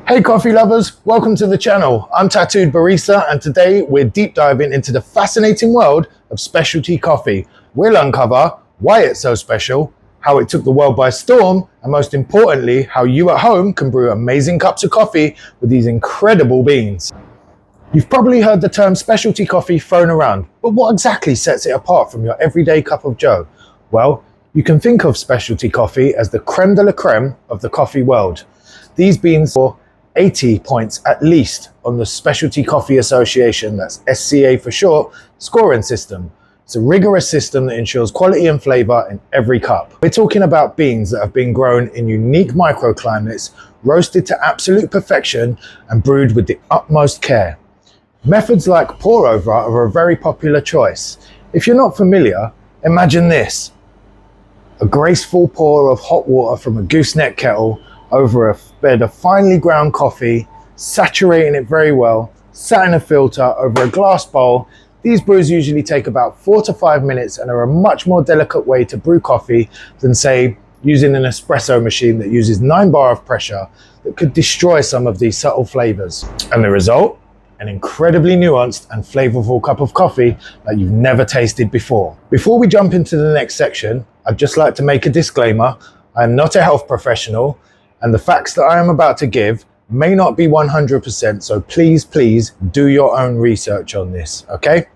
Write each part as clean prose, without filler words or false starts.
Hey coffee lovers, welcome to the channel. I'm Tattooed Barista and today we're deep diving into the fascinating world of specialty coffee. We'll uncover why it's so special, how it took the world by storm, and most importantly, how you at home can brew amazing cups of coffee with these incredible beans. You've probably heard the term specialty coffee thrown around, but what exactly sets it apart from your everyday cup of joe? Well, you can think of specialty coffee as the creme de la creme of the coffee world. These beans score 80 points at least on the Specialty Coffee Association, that's SCA for short, scoring system. It's a rigorous system that ensures quality and flavor in every cup. We're talking about beans that have been grown in unique microclimates, roasted to absolute perfection and brewed with the utmost care. Methods like pour over are a very popular choice. If you're not familiar, imagine this: a graceful pour of hot water from a gooseneck kettle over a bed of finely ground coffee, saturating it very well, sat in a filter over a glass bowl. These brews usually take about 4 to 5 minutes and are a much more delicate way to brew coffee than, say, using an espresso machine that uses 9 bar of pressure that could destroy some of these subtle flavors. And the result? An incredibly nuanced and flavorful cup of coffee that you've never tasted before. Before we jump into the next section, I'd just like to make a disclaimer. I am not a health professional, and the facts that I am about to give may not be 100%, so please do your own research on this, okay?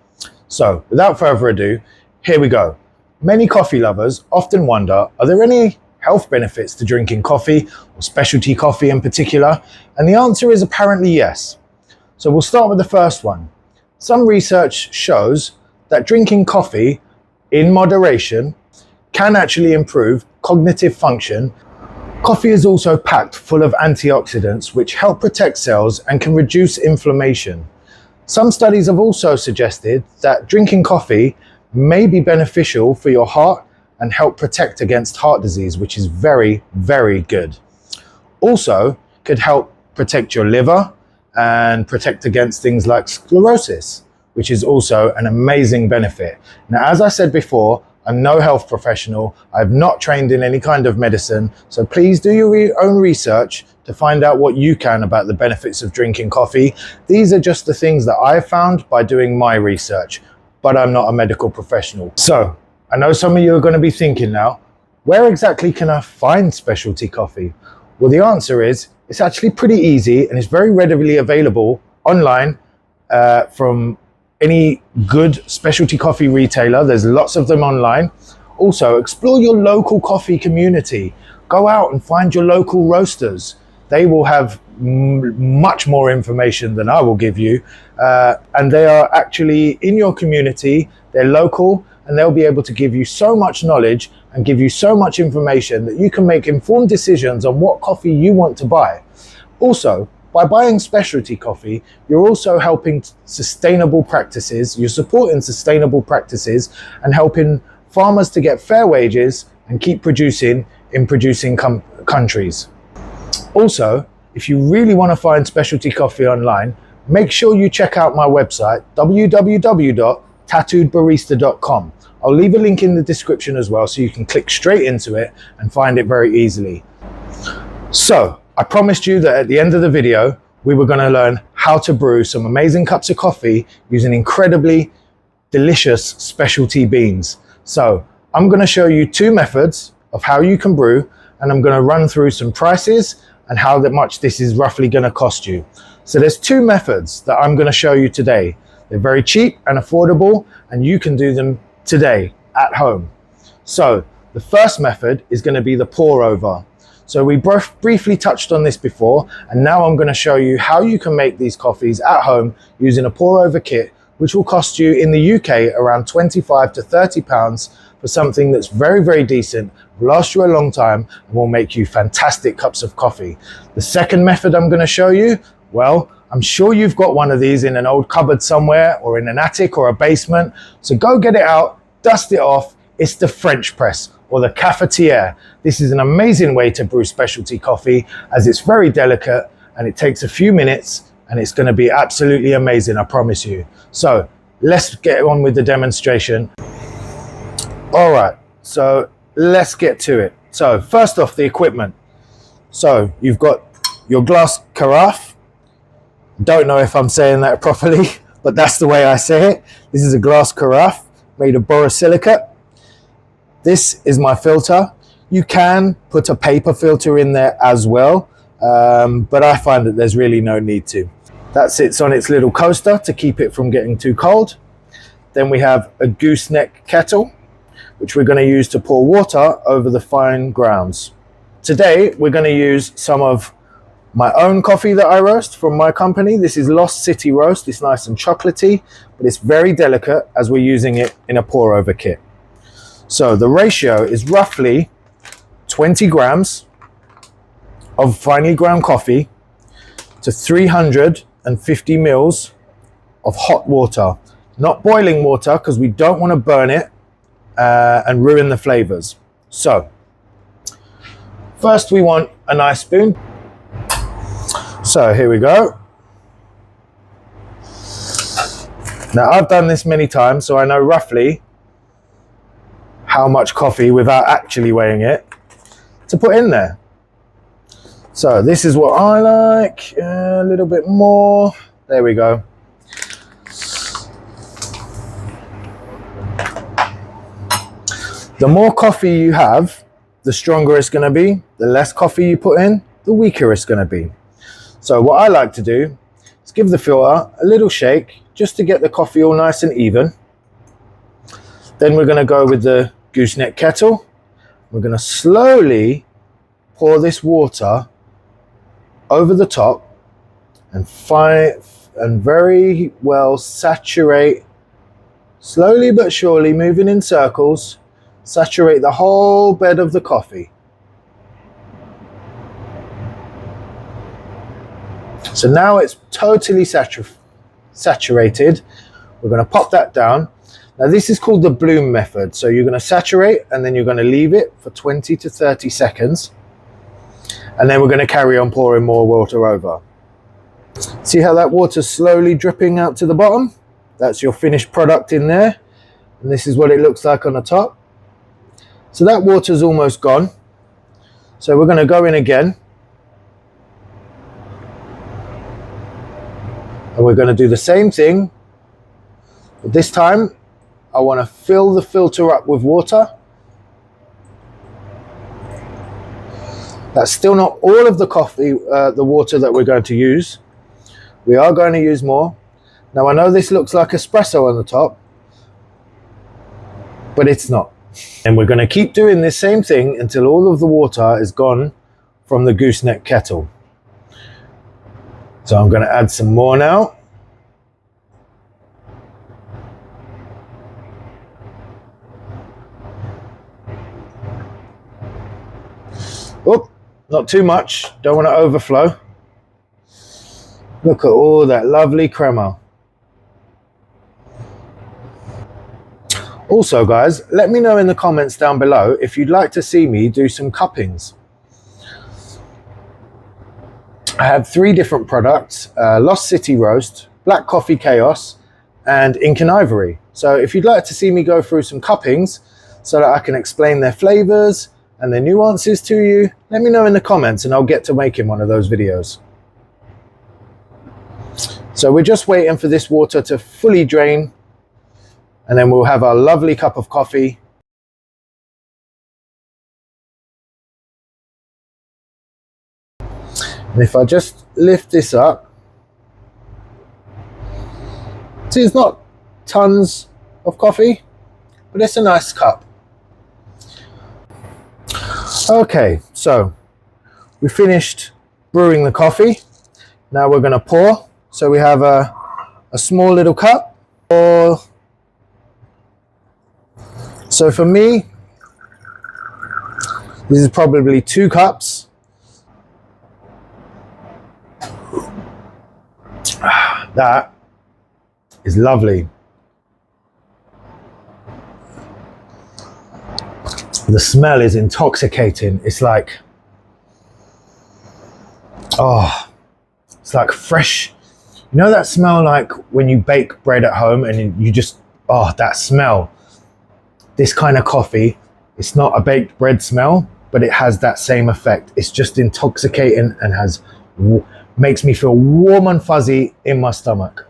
So without further ado, here we go. Many coffee lovers often wonder, are there any health benefits to drinking coffee, or specialty coffee in particular? And the answer is apparently yes. So we'll start with the first one. Some research shows that drinking coffee in moderation can actually improve cognitive function. Coffee is also packed full of antioxidants which help protect cells and can reduce inflammation. Some studies have also suggested that drinking coffee may be beneficial for your heart and help protect against heart disease, which is very good. Also could help protect your liver and protect against things like sclerosis, which is also an amazing benefit. Now, as I said before, I'm no health professional. I've not trained in any kind of medicine. So please do your own research to find out what you can about the benefits of drinking coffee. These are just the things that I've found by doing my research, but I'm not a medical professional. So I know some of you are going to be thinking now, where exactly can I find specialty coffee? Well, the answer is it's actually pretty easy and it's very readily available online from any good specialty coffee retailer. There's lots of them online. Also, explore your local coffee community. Go out and find your local roasters. They will have much more information than I will give you. And they are actually in your community, they're local, and they'll be able to give you so much knowledge and give you so much information that you can make informed decisions on what coffee you want to buy. Also, by buying specialty coffee, you're also helping sustainable practices, you're supporting sustainable practices and helping farmers to get fair wages and keep producing in producing countries. Also, if you really want to find specialty coffee online, make sure you check out my website, www.tattooedbarista.com. I'll leave a link in the description as well so you can click straight into it and find it very easily. So, I promised you that at the end of the video, we were going to learn how to brew some amazing cups of coffee using incredibly delicious specialty beans. So I'm going to show you 2 methods of how you can brew, and I'm going to run through some prices and how much this is roughly going to cost you. So there's 2 methods that I'm going to show you today. They're very cheap and affordable, and you can do them today at home. So the first method is going to be the pour over. So we briefly touched on this before, and now I'm going to show you how you can make these coffees at home using a pour over kit, which will cost you in the UK around 25 to 30 pounds for something that's very decent, will last you a long time, and will make you fantastic cups of coffee. The second method I'm going to show you, well, I'm sure you've got one of these in an old cupboard somewhere or in an attic or a basement. So go get it out, dust it off. It's the French press, or the cafetiere. This is an amazing way to brew specialty coffee as it's very delicate and it takes a few minutes and it's going to be absolutely amazing, I promise you. So let's get on with the demonstration. All right, so let's get to it. So first off, the equipment. So you've got your glass carafe. Don't know if I'm saying that properly, but that's the way I say it. This is a glass carafe made of borosilicate. This is my filter. You can put a paper filter in there as well, but I find that there's really no need to. That sits on its little coaster to keep it from getting too cold. Then we have a gooseneck kettle, which we're going to use to pour water over the fine grounds. Today, we're going to use some of my own coffee that I roast from my company. This is Lost City Roast. It's nice and chocolatey, but it's very delicate as we're using it in a pour over kit. So the ratio is roughly 20 grams of finely ground coffee to 350 mils of hot water. Not boiling water, because we don't want to burn it and ruin the flavors. So first we want a nice spoon. So here we go. Now I've done this many times, so I know roughly how much coffee, without actually weighing it, to put in there. So this is what I like, a little bit more. There we go. The more coffee you have, the stronger it's going to be. The less coffee you put in, the weaker it's going to be. So what I like to do is give the filter a little shake just to get the coffee all nice and even. Then we're going to go with the gooseneck kettle. We're going to slowly pour this water over the top and very well saturate, slowly but surely, moving in circles, saturate the whole bed of the coffee. So now it's totally saturated. We're going to pop that down. Now this is called the bloom method. So you're going to saturate and then you're going to leave it for 20 to 30 seconds. And then we're going to carry on pouring more water over. See how that water's slowly dripping out to the bottom? That's your finished product in there. And this is what it looks like on the top. So that water's almost gone. So we're going to go in again. And we're going to do the same thing. But this time, I want to fill the filter up with water. That's still not all of the coffee, the water that we're going to use. We are going to use more. Now I know this looks like espresso on the top, but it's not. And we're going to keep doing this same thing until all of the water is gone from the gooseneck kettle. So I'm going to add some more now. Oh, not too much. Don't want to overflow. Look at all that lovely crema. Also, guys, let me know in the comments down below if you'd like to see me do some cuppings. I have 3 different products, Lost City Roast, Black Coffee Chaos, and Ink and Ivory. So if you'd like to see me go through some cuppings so that I can explain their flavors and their nuances to you, let me know in the comments and I'll get to making one of those videos. So we're just waiting for this water to fully drain, and then we'll have our lovely cup of coffee. And if I just lift this up, see, it's not tons of coffee, but it's a nice cup. Okay, so we finished brewing the coffee. Now we're going to pour. So we have a small little cup. So for me, this is probably 2 cups. That is lovely. The smell is intoxicating. It's like, oh, it's like fresh. You know that smell like when you bake bread at home and you just, oh, that smell. This kind of coffee, it's not a baked bread smell, but it has that same effect. It's just intoxicating and has makes me feel warm and fuzzy in my stomach.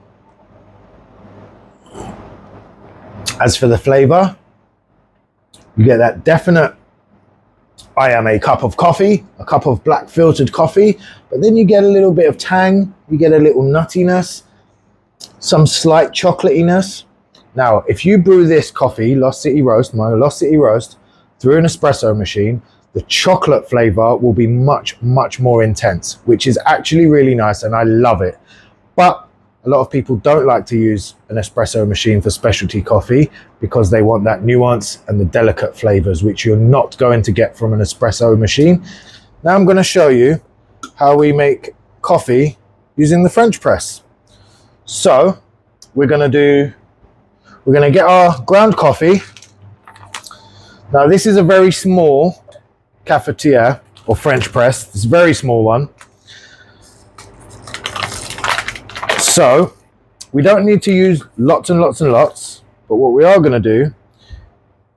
As for the flavor, you get that definite, I am a cup of coffee, a cup of black filtered coffee, but then you get a little bit of tang, you get a little nuttiness, some slight chocolatiness. Now, if you brew this coffee, Lost City Roast, my Lost City Roast, through an espresso machine, the chocolate flavor will be much, much more intense, which is actually really nice and I love it. But a lot of people don't like to use an espresso machine for specialty coffee because they want that nuance and the delicate flavors, which you're not going to get from an espresso machine. Now I'm going to show you how we make coffee using the French press. So we're going to get our ground coffee. Now this is a very small cafetiere or French press. It's a very small one. So we don't need to use lots and lots and lots, but what we are going to do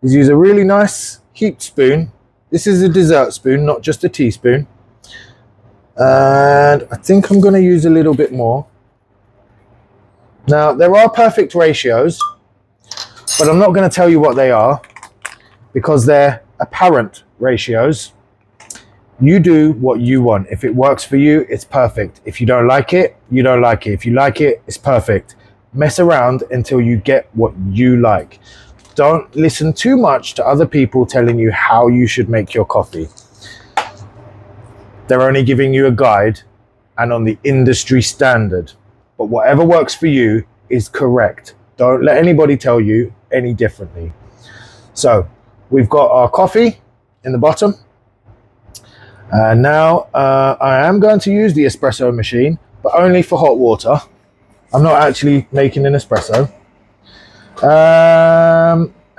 is use a really nice heaped spoon. This is a dessert spoon, not just a teaspoon. And I think I'm going to use a little bit more. Now there are perfect ratios, but I'm not going to tell you what they are because they're apparent ratios. You do what you want. If it works for you, it's perfect. If you don't like it, you don't like it. If you like it, it's perfect. Mess around until you get what you like. Don't listen too much to other people telling you how you should make your coffee. They're only giving you a guide and on the industry standard. But whatever works for you is correct. Don't let anybody tell you any differently. So we've got our coffee in the bottom. Now I am going to use the espresso machine, but only for hot water. I'm not actually making an espresso.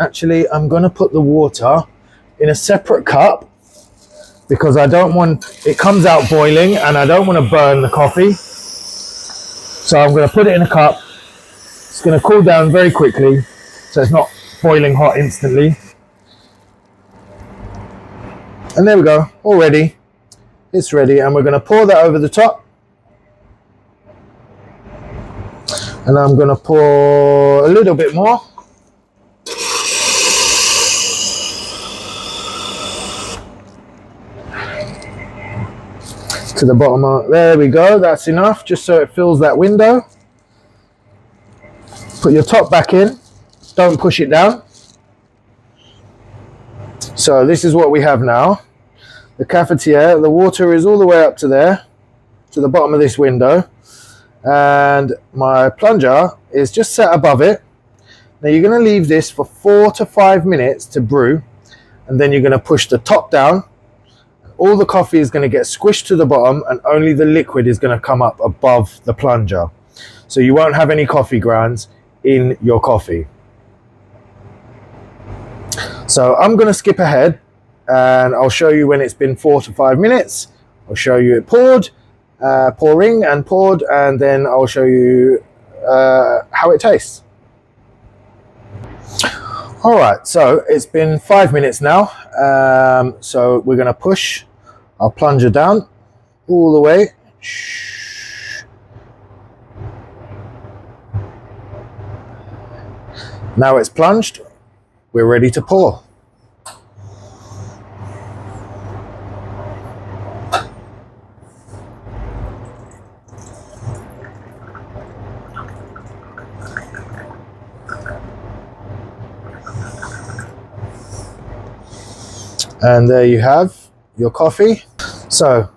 Actually, I'm going to put the water in a separate cup because I don't want, it comes out boiling and I don't want to burn the coffee. So I'm going to put it in a cup. It's going to cool down very quickly, so it's not boiling hot instantly. And there we go, all ready. It's ready, and we're going to pour that over the top. And I'm going to pour a little bit more. To the bottom of, there we go, that's enough, just so it fills that window. Put your top back in, don't push it down. So this is what we have now. The cafetiere, the water is all the way up to there, to the bottom of this window. And my plunger is just set above it. Now you're going to leave this for 4 to 5 minutes to brew. And then you're going to push the top down. All the coffee is going to get squished to the bottom and only the liquid is going to come up above the plunger. So you won't have any coffee grounds in your coffee. So I'm going to skip ahead and I'll show you when it's been 4 to 5 minutes. I'll show you it poured, pouring and poured, and then I'll show you how it tastes. All right, so it's been 5 minutes now. So we're going to push our plunger down all the way. Now it's plunged, we're ready to pour. And there you have your coffee. So,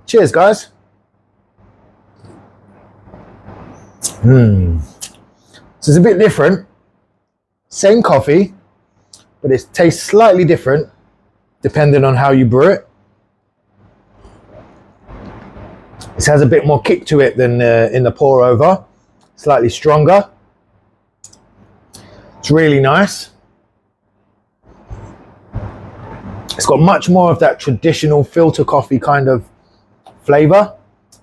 cheers guys. So it's a bit different. Same coffee, but it tastes slightly different depending on how you brew it. This has a bit more kick to it than in the pour over. Slightly stronger. It's really nice. It's got much more of that traditional filter coffee kind of flavor,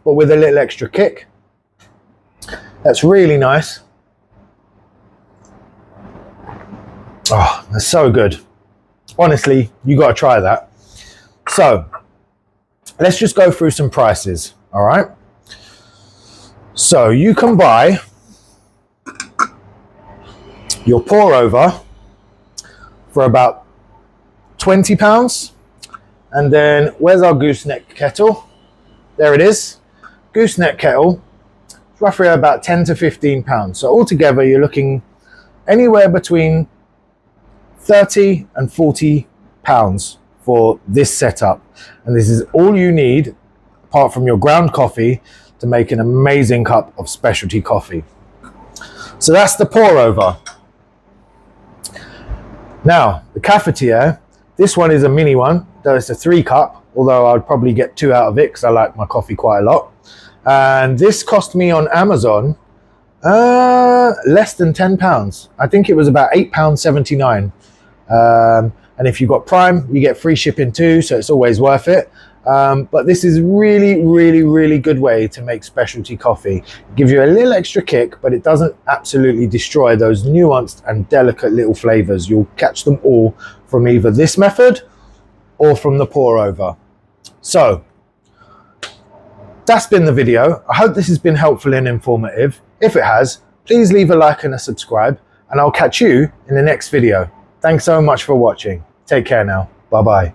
but with a little extra kick. That's really nice. Oh, that's so good. Honestly, you got to try that. So let's just go through some prices. All right. So you can buy your pour over for about £20. And then where's our gooseneck kettle? There it is. Gooseneck kettle, roughly about £10 to £15. So altogether you're looking anywhere between £30 and £40 for this setup. And this is all you need, apart from your ground coffee, to make an amazing cup of specialty coffee. So that's the pour over. Now, the cafetiere, this one is a mini one, though it's a 3-cup, although I'd probably get 2 out of it because I like my coffee quite a lot. And this cost me on Amazon less than £10. I think it was about £8.79. And if you've got Prime, you get free shipping too, so it's always worth it. But this is really good way to make specialty coffee. It gives you a little extra kick, but it doesn't absolutely destroy those nuanced and delicate little flavors. You'll catch them all from either this method or from the pour over. So that's been the video. I hope this has been helpful and informative. If it has, please leave a like and a subscribe, and I'll catch you in the next video. Thanks so much for watching. Take care now. Bye bye.